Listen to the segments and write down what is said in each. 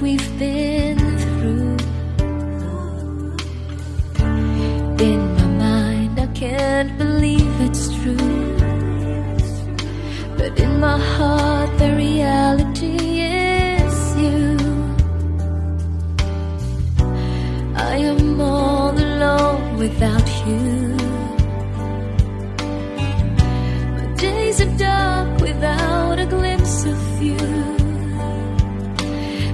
we've been through. In my mind I can't believe it's true, but in my heart the reality is you. I am all alone without you. My days are dark without a glimpse of you.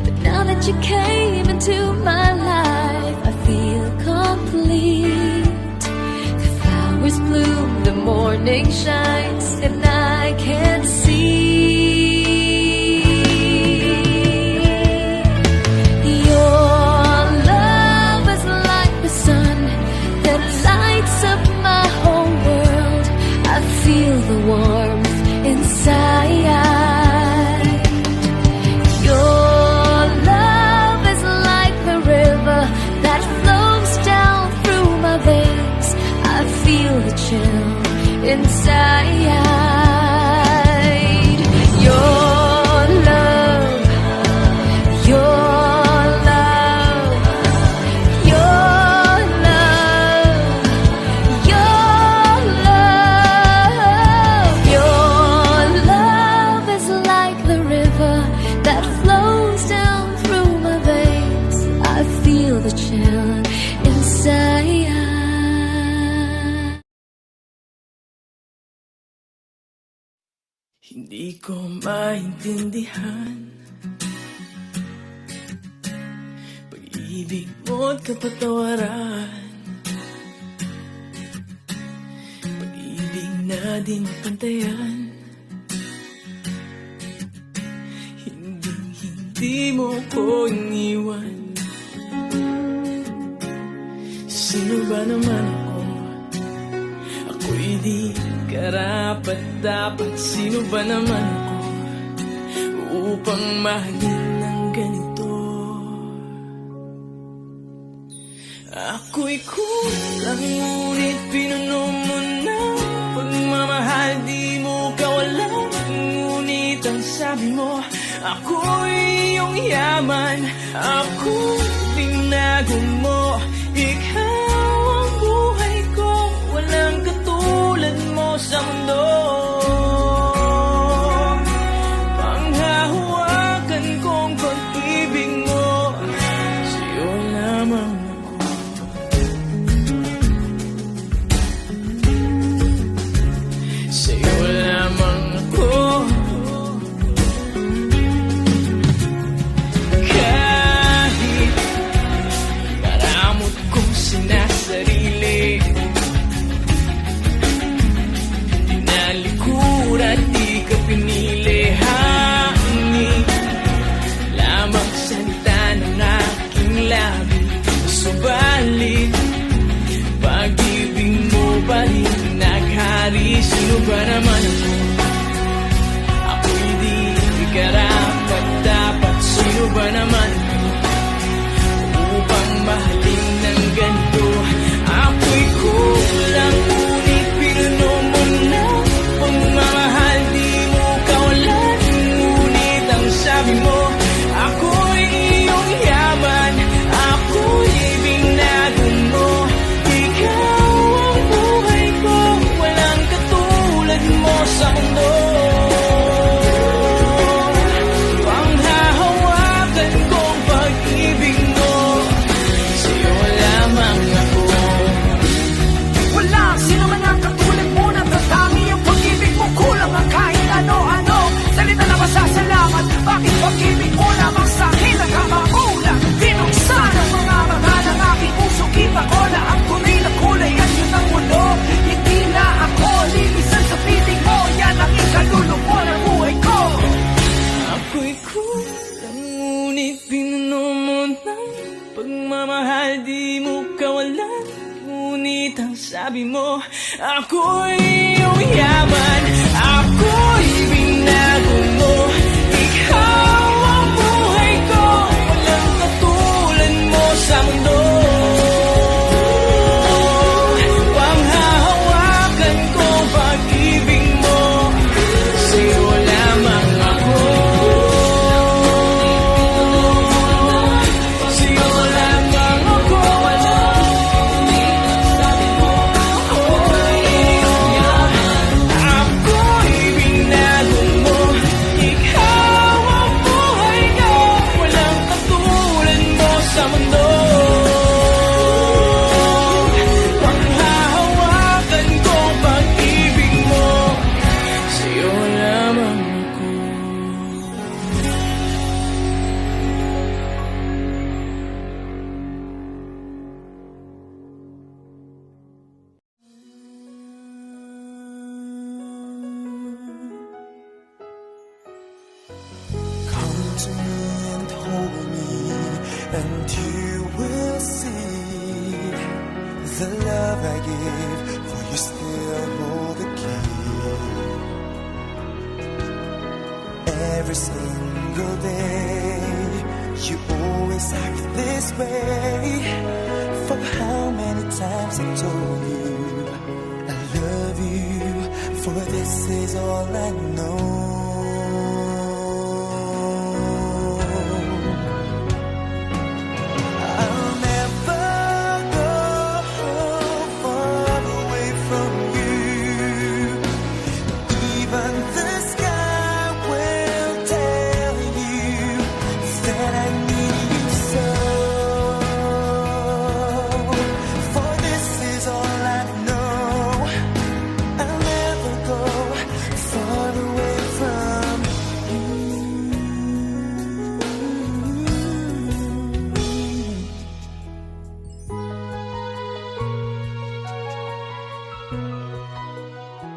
But now that you came into my life, I feel complete. The flowers bloom, the morning shines, and I can see your love is like the sun that lights up my whole world. I feel the warmth inside. Your love is like the river that flows down through my veins. I feel the chill inside. Your love, your love, your love, your love. Your love is like the river that flows down through my veins. I feel the chill inside. Hindi ko maintindihan pag-ibig mo't kapatawaran, pag-ibig na di mapantayan. Hindi mo ko iniwan. Sino ba naman ako? Ako'y di karapat-dapat. Sino ba naman ako upang mahalin ng ganito? Ako'y kulang, ngunit pinuno mo na pagmamahal. Di mo kawalan, ngunit ang sabi mo, ako'y iyong yaman. Ako'y binago mo. Ikaw ang buhay ko, walang katulad mo sa mundo. Panghahawakan kong pag-ibig mo, sa'yo lamang ako. Sa'yo lamang ako. Kahit karamot kong sinasarili, tinalikuran, di ka pinili. Hangin lamang salita ng aking labi, subalit pag-ibig mo pa rin naghari. Sino ba naman ako? Ako'y di karapat-dapat. Sino ba naman ako upang mahalin ng ganito? Ako'y kulang, ngunit pinuno mo na pagmamahal. Di mo kawalan, ngunit ang sabi mo, ako'y iyong yaman. Ako'y binago mo. Ikaw ang buhay ko, walang katulad mo sa mundo. Panghahawakan kong pag-ibig mo, sa'yo lamang ako. Wala sino man ang katulad mo. Natatangi ang pag-ibig mo. Kulang ang kahit ano-ano. Salita na masasalamat. Bakit pag-ibig mo lamang sa'kin ang kamakulang? Binuksan ang mga mata ng aking puso. Kita ko na ang tunay na kulay at yun ang mundo. Hindi na ako lilisan sa piling mo. Yan ang ikalulupo ng buhay ko. Ako'y kulang, ngunit pinuno mo ng pagmamahal. Di mo kawalan, ngunit ang sabi mo, ako'y iyong yaman. Ako'y binago mo. Ikaw ang buhay ko, walang katulad mo sa mundo. Panghahawakan ko pag-ibig mo, sa'yo lamang ako. to me and hold me, and you will see the love I give, for you still hold the key. Every single day, you always act this way. For how many times I told you I love you, for this is all I know.